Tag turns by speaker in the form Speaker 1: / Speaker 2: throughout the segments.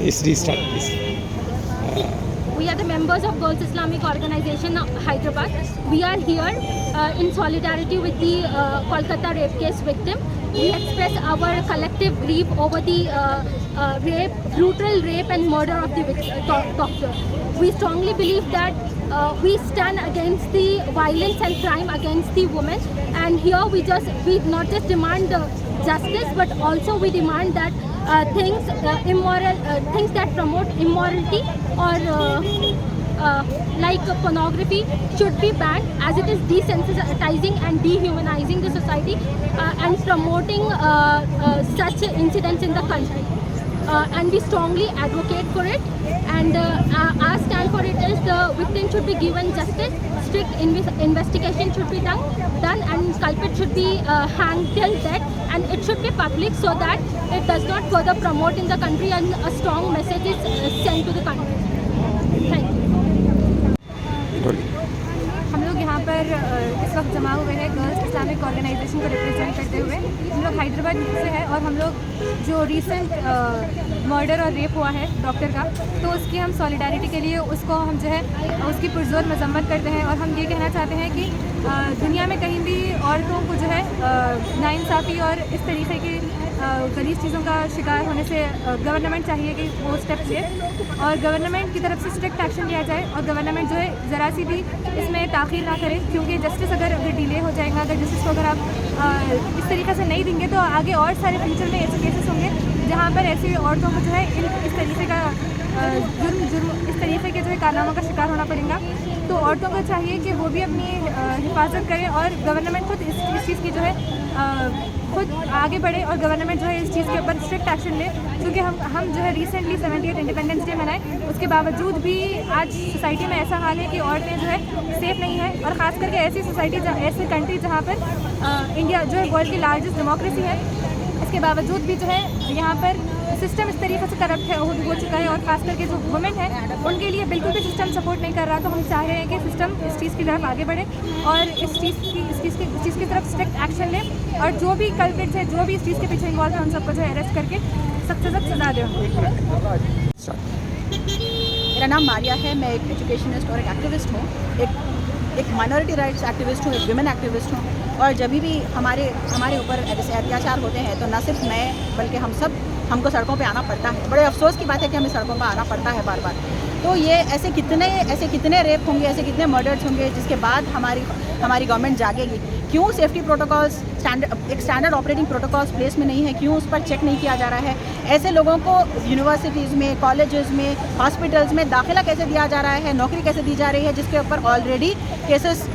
Speaker 1: Please restart, please.
Speaker 2: We are the members of Girls Islamic Organization Hyderabad. We are here in solidarity with the Kolkata rape case victim. We express our collective grief over the brutal rape and murder of the doctor. We strongly believe that we stand against the violence and crime against the women. And here we not just demand justice, but also we demand that things that promote immorality or like pornography should be banned, as it is desensitizing and dehumanizing the society and promoting such incidents in the country. And we strongly advocate for it, and our stand for it is the victim should be given justice, strict investigation should be done, and culprit should be hanged till death, and it should be public so that it does not further promote in the country and a strong message is sent to the country. Thank you.
Speaker 3: हम लोग यहाँ पर इस वक्त जमा हुए हैं girls Islamic organisation को रिप्रेजेंट करते हुए। हम लोग हैदराबाद से हैं और हम लोग जो रिसेंट मर्डर और रेप हुआ है डॉक्टर का, तो उसकी हम सॉलिडारिटी के लिए उसको हम जो है उसकी पुरजोर मजम्मत करते हैं। और हम ये कहना चाहते हैं कि दुनिया में कहीं भी औरतों को जो है नाइंसाफ़ी और इस तरीके की गलीज़ चीज़ों का शिकार होने से गवर्नमेंट चाहिए कि वो स्टेप ले और गवर्नमेंट की तरफ से स्ट्रिक्ट एक्शन लिया जाए। और गवर्नमेंट जो है ज़रा सी भी इसमें ताख़ीर ना करे, क्योंकि जस्टिस अगर डिले हो जाएगा, अगर जस्टिस को अगर आप इस तरीके से नहीं देंगे तो आगे और सारे फ्यूचर में ऐसे केसेस होंगे जहाँ पर ऐसी औरतों को जो है इस तरीके का जुर्म इस तरीके के जो है कारनामों का शिकार होना पड़ेगा। तो औरतों को चाहिए कि वो भी अपनी हिफाजत करें और गवर्नमेंट खुद इस चीज़ की जो है खुद आगे बढ़े और गवर्नमेंट जो है इस चीज़ के ऊपर स्ट्रिक्ट एक्शन ले। क्योंकि हम जो है रिसेंटली 78 इंडिपेंडेंस डे मनाए, उसके बावजूद भी आज सोसाइटी में ऐसा हाल है कि औरतें जो है सेफ़ नहीं है। और ख़ास करके ऐसी सोसाइटी ऐसी कंट्री जहाँ पर इंडिया जो है वर्ल्ड की लार्जेस्ट डेमोक्रेसी है, इसके बावजूद भी जो है यहाँ पर सिस्टम इस तरीके से करप्ट हो चुका है। और ख़ास करके जो वुमेन है उनके लिए बिल्कुल भी सिस्टम सपोर्ट नहीं कर रहा। तो हम चाह रहे हैं कि सिस्टम इस चीज़ की तरफ आगे बढ़े और इस चीज़ की तरफ स्ट्रिक्ट एक्शन ले और जो भी कल्प्रिट्स है, जो भी इस चीज़ के पीछे इन्वॉल्व है, उन सबको जो है अरेस्ट करके सख्त से सख्त सजा दें।
Speaker 4: मेरा नाम मारिया है, मैं एक एजुकेशनिस्ट और एक एक्टिविस्ट हूँ, एक माइनॉरिटी राइट्स एक्टिविस्ट हूँ, एक विमेन एक्टिविस्ट हूँ। और जब भी हमारे ऊपर ऐसे अत्याचार होते हैं तो न सिर्फ मैं बल्कि हमको सड़कों पे आना पड़ता है। बड़े अफसोस की बात है कि हमें सड़कों पर आना पड़ता है बार बार। तो ये ऐसे कितने रेप होंगे, ऐसे कितने मर्डर्स होंगे जिसके बाद हमारी गवर्नमेंट जागेगी। क्यों सेफ्टी प्रोटोकॉल्स एक स्टैंडर्ड ऑपरेटिंग प्रोटोकॉल्स प्लेस में नहीं है, क्यों उस पर चेक नहीं किया जा रहा है। ऐसे लोगों को यूनिवर्सिटीज़ में, कॉलेजेस में, हॉस्पिटल्स में दाखिला कैसे दिया जा रहा है, नौकरी कैसे दी जा रही है, जिसके ऊपर ऑलरेडी केसेस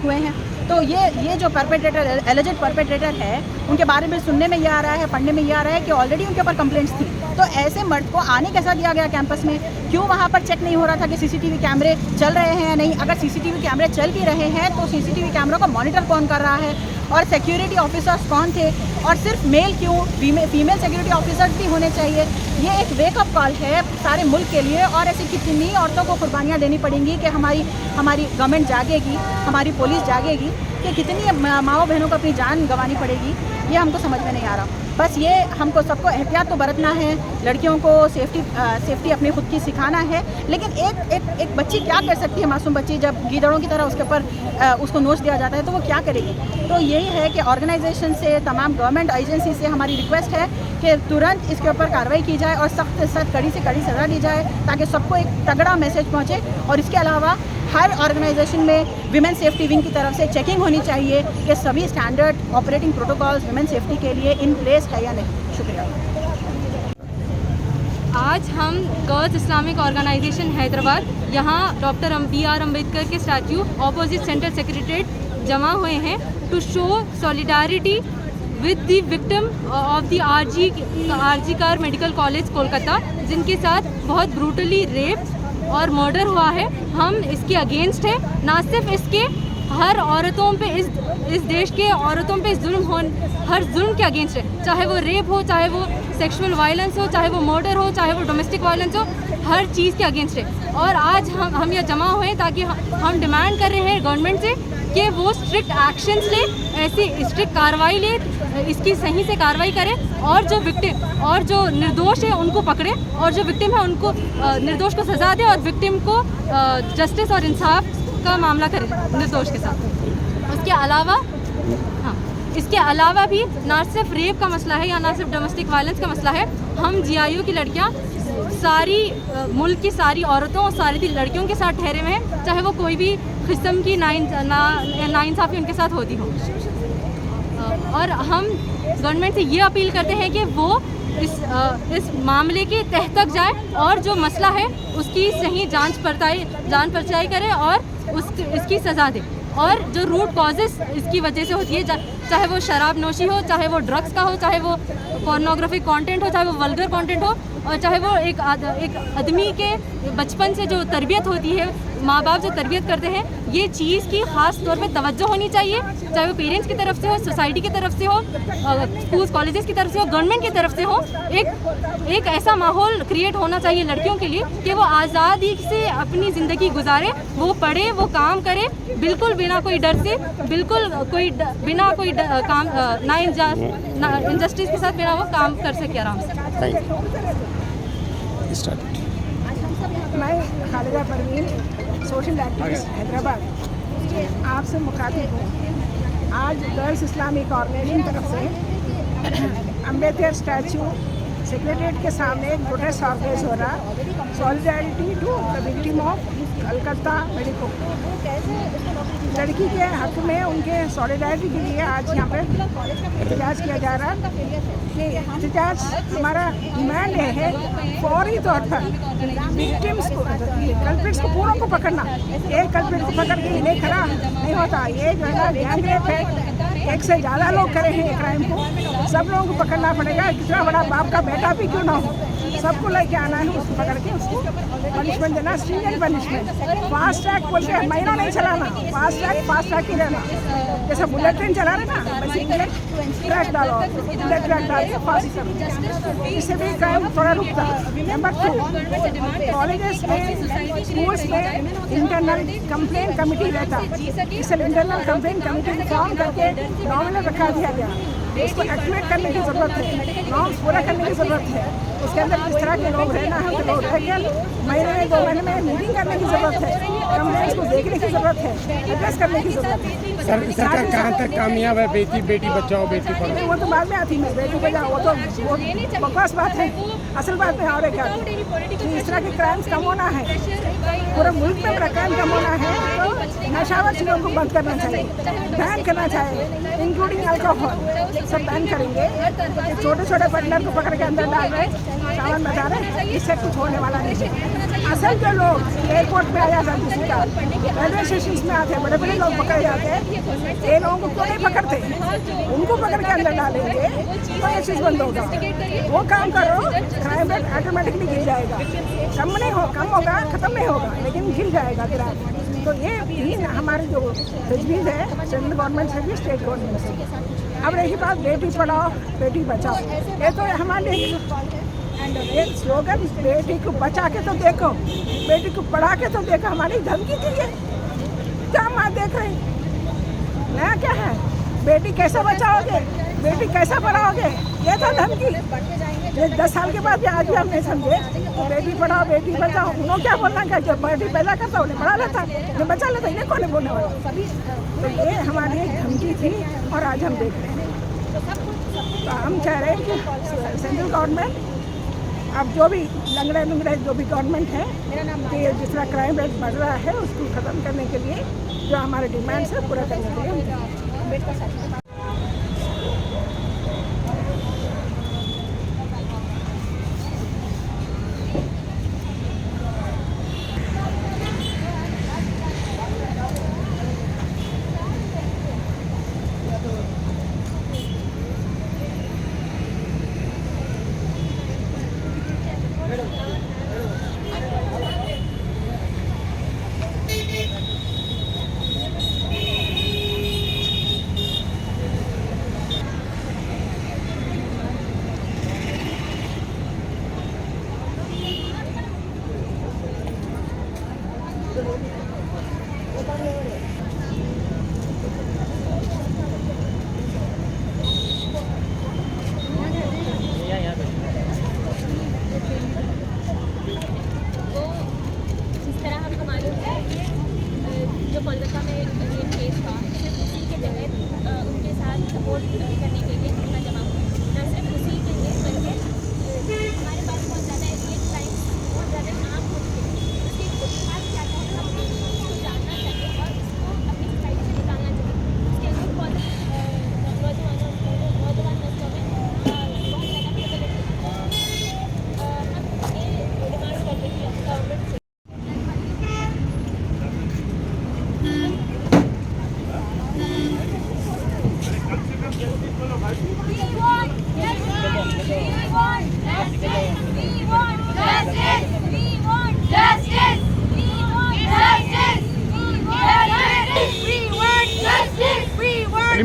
Speaker 4: हुए हैं। तो ये जो एलिजेड परपेट्रेटर है, उनके बारे में सुनने में ये आ रहा है, पढ़ने में ये आ रहा है कि ऑलरेडी उनके ऊपर कंप्लेंट्स थी। तो ऐसे मर्द को आने कैसा दिया गया कैंपस में? क्यों वहाँ पर चेक नहीं हो रहा था कि सीसीटीवी कैमरे चल रहे हैं या नहीं? अगर सीसीटीवी कैमरे चल भी रहे हैं तो सीसीटीवी कैमरों को मॉनिटर कौन कर रहा है और सिक्योरिटी ऑफिसर्स कौन थे? और सिर्फ मेल क्यों, फीमेल सिक्योरिटी ऑफिसर्स भी होने चाहिए। ये एक वेकअप कॉल है सारे मुल्क के लिए। और ऐसी कितनी औरतों को कुर्बानियाँ देनी पड़ेंगी कि हमारी गवर्नमेंट जागेगी, हमारी पुलिस जागेगी, कि कितनी माओ बहनों को अपनी जान गंवानी पड़ेगी, ये हमको समझ में नहीं आ रहा। बस ये हमको सबको एहतियात तो बरतना है, लड़कियों को सेफ्टी अपनी खुद की सिखाना है। लेकिन एक बच्ची क्या कर सकती है, मासूम बच्ची, जब गीदड़ों की तरह उसके ऊपर उसको नोच दिया जाता है तो वो क्या करेगी? तो यही है कि ऑर्गेनाइजेशन से, तमाम गवर्नमेंट एजेंसी से हमारी रिक्वेस्ट है कि तुरंत इसके ऊपर कार्रवाई की जाए और सख्त से सख्त, कड़ी से कड़ी सज़ा दी जाए, ताकि सबको एक तगड़ा मैसेज पहुँचे। और इसके अलावा हर ऑर्गेनाइजेशन में विमेन सेफ्टी विंग की तरफ से चेकिंग होनी चाहिए कि सभी standard operating protocols women safety के लिए इन प्लेस है या नहीं। शुक्रिया।
Speaker 3: आज हम गर्ल्स इस्लामिक ऑर्गेनाइजेशन हैदराबाद यहाँ डॉक्टर BR अम्बेडकर के स्टैच्यू ऑपोजिट सेंट्रल सेक्रेटरीट जमा हुए हैं to show solidarity with the victim of the RG Kar medical college Kolkata, जिनके साथ बहुत ब्रूटली रेप और मर्डर हुआ है। हम इसके अगेंस्ट है, ना सिर्फ इसके, हर औरतों पे इस देश के औरतों पे हर जुल्म के अगेंस्ट है। चाहे वो रेप हो, चाहे वो सेक्सुअल वायलेंस हो, चाहे वो मर्डर हो, चाहे वो डोमेस्टिक वायलेंस हो, हर चीज़ के अगेंस्ट है। और आज हम यहाँ जमा हुए ताकि हम डिमांड कर रहे हैं गवर्नमेंट से कि वो स्ट्रिक्ट एक्शंस ले, ऐसी स्ट्रिक्ट कार्रवाई ले इसकी सही से कार्रवाई करे और जो विक्टिम और जो निर्दोष है उनको पकड़े और जो विक्टिम है उनको निर्दोष को सज़ा दे और विक्टिम को जस्टिस और इंसाफ का मामला करे निर्दोष के साथ। उसके अलावा इसके अलावा भी ना सिर्फ रेप का मसला है या ना सिर्फ डोमेस्टिक वायलेंस का मसला है, हम GIO की लड़कियां सारी मुल्क की सारी औरतों और सारी लड़कियों के साथ ठहरे हुए हैं, चाहे वो कोई भी किस्म की नाइंसाफ़ी उनके साथ होती हो। और हम गवर्नमेंट से ये अपील करते हैं कि वो इस मामले के तह तक जाए और जो मसला है उसकी सही जांच पड़ताल करे और इसकी सज़ा दे। और जो रूट कॉजेस इसकी वजह से होती है, चाहे वो शराब नोशी हो, चाहे वो ड्रग्स का हो, चाहे वो पोर्नोग्राफिक कंटेंट हो, चाहे वो वल्गर कंटेंट हो, और चाहे वो एक आदमी के बचपन से जो तरबियत होती है, माँ बाप जो तरबियत करते हैं, ये चीज़ की ख़ास तौर पे तवज्जो होनी चाहिए, चाहे वो पेरेंट्स की तरफ से हो, सोसाइटी की तरफ से हो, स्कूल्स कॉलेजेस की तरफ से हो, गवर्नमेंट की तरफ से हो। एक ऐसा माहौल क्रिएट होना चाहिए लड़कियों के लिए कि वो आज़ादी से अपनी ज़िंदगी गुजारे, वो पढ़े, वो काम करे, बिल्कुल बिना कोई डर से, बिल्कुल बिना कोई काम इनजस्टिस के साथ बिना वो काम कर सके आराम से।
Speaker 1: मैं खालिदा परवीन, सोशल एक्टिविस्ट हैदराबाद, आपसे मुखातिब हूँ। आज गर्ल्स इस्लामिक ऑर्गेनाइजेशन तरफ से अम्बेडकर स्टैचू सेक्रेटरीट के सामने एक प्रोटेस्ट ऑर्गेनाइज हो रहा, solidarity to the victim of Calcutta medico. लड़की के हक में उनके सॉलिडारिटी के लिए आज यहाँ पे एहतजाज किया जा रहा कि एहतजाज हमारा डिमांड है फौरी तौर पर विक्टिम्स को, कल्प्रिट्स को पूरों को पकड़ना। एक कल्प्रिट को पकड़ के इन्हें खड़ा नहीं होता, ये जो है ना गैंग रेप है, एक से ज़्यादा लोग करे हैं क्राइम को, सब लोगों को पकड़ना पड़ेगा। कितना बड़ा बाप का बेटा भी क्यों ना हो, सबको लेके आना है, उसको पकड़ के उसको पनिशमेंट देना, स्ट्रिंजेंट पनिशमेंट। फास्ट ट्रैक बोल के महीनों नहीं चलाना, फास्ट ट्रैक ही रहना। जैसे बुलेट ट्रेन चला रहे ना, वैसे बुलेट ट्रैक डालो, बुलेट ट्रैक डाल के फास्ट करो, इससे भी क्राइम थोड़ा रुकता। नंबर 2, कॉलेजेस में, स्कूल्स में इंटरनल कंप्लेंट कमेटी रहता, इसे इंटरनल कंप्लेंट कमेटी फॉर्म करके नॉमिनल रखा दिया गया। इसको एक्टिवेट करने की ज़रूरत है, नॉर्म्स पूरा करने की ज़रूरत है। उसके अंदर किस तरह के लोग रहना है, तो लोग रहकर महीने में 2 महीने में मीटिंग करने की ज़रूरत है, कंप्लेंट्स को देखने की ज़रूरत है, एड्रेस करने की ज़रूरत है।
Speaker 5: सरकार कहाँ तक कामयाब है बेटी बचाओ बेटी पढ़ाओ?
Speaker 1: वो तो बाद में आती है, बेटी बचाओ वो तो बकवास बात है। असल बात में और क्या कि इस तरह के क्राइम्स कम होना है, पूरे मुल्क में बड़ा क्राइम कम होना है, तो नशावर चीज़ों को बंद करना चाहिए, बैन करना चाहिए, इंक्लूडिंग अल्कोहल सब बैन करेंगे। छोटे छोटे पार्टनर को पकड़ के अंदर डाल रहे, सामान बता रहे, इससे कुछ होने वाला नहीं है। असल जो लोग एयरपोर्ट पे आ जाते हैं, किसी का रेलवे स्टेशन में आते हैं, बड़े बड़े लोग पकड़े जाते हैं, ये लोगों को क्यों नहीं पकड़ते, उनको पकड़ के अंदर डालेंगे तो ये चीज़ बंद होगा। वो काम करो, क्राइम रेट ऑटोमेटिकली गिर जाएगा, कम होगा, ख़त्म नहीं होगा, लेकिन गिर जाएगा क्राइम। तो ये भी हमारी जो तजवीज़ है सेंट्रल गवर्नमेंट से भी, स्टेट गवर्नमेंट से। अब रही बात बेटी पढ़ाओ बेटी बचाओ, ये तो हमारे एक स्लोगन, बेटी को बचा के तो देखो, बेटी को पढ़ा के तो देखो, हमारी धमकी दी है। क्या माँ देख रही, नया क्या है, बेटी कैसे बचाओगे, बेटी कैसे पढ़ाओगे, ये तो धमकी। ये 10 साल के बाद भी आज भी हम नहीं समझे तो बेटी पढ़ाओ बेटी बचाओ, उन्होंने क्या बोलना क्या, जो बेटी पैदा करता उन्हें पढ़ा लेता, जो बचा लेता, इन्हें कौन बोलने वाला। तो ये हमारी एक धमकी थी और आज हम देख रहे हैं। तो हम कह रहे हैं कि सेंट्रल गवर्नमेंट अब जो भी लंगड़े जो भी गवर्नमेंट है कि जिस तरह क्राइम रेट बढ़ रहा है उसको ख़त्म करने के लिए जो हमारे डिमांड्स है पूरा करने के लिए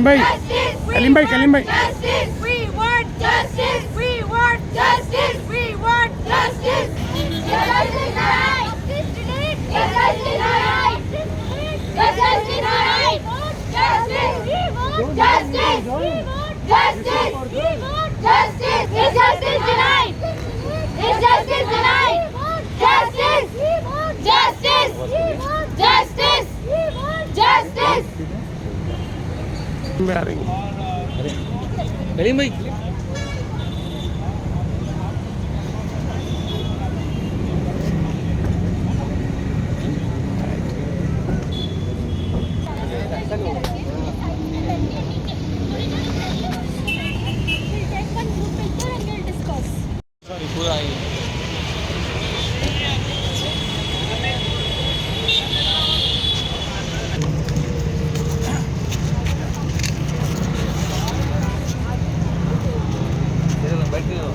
Speaker 5: भाई कलीम भाई
Speaker 6: Justice! We want justice! We want justice! We want justice! Justice denied! Justice denied! Justice denied! Justice! Justice! Justice! Justice! Is justice denied? Is justice denied? Justice! Justice! Justice! Justice!
Speaker 5: में आ रही हैं।
Speaker 7: कलीम भाई पूरा आई बैठ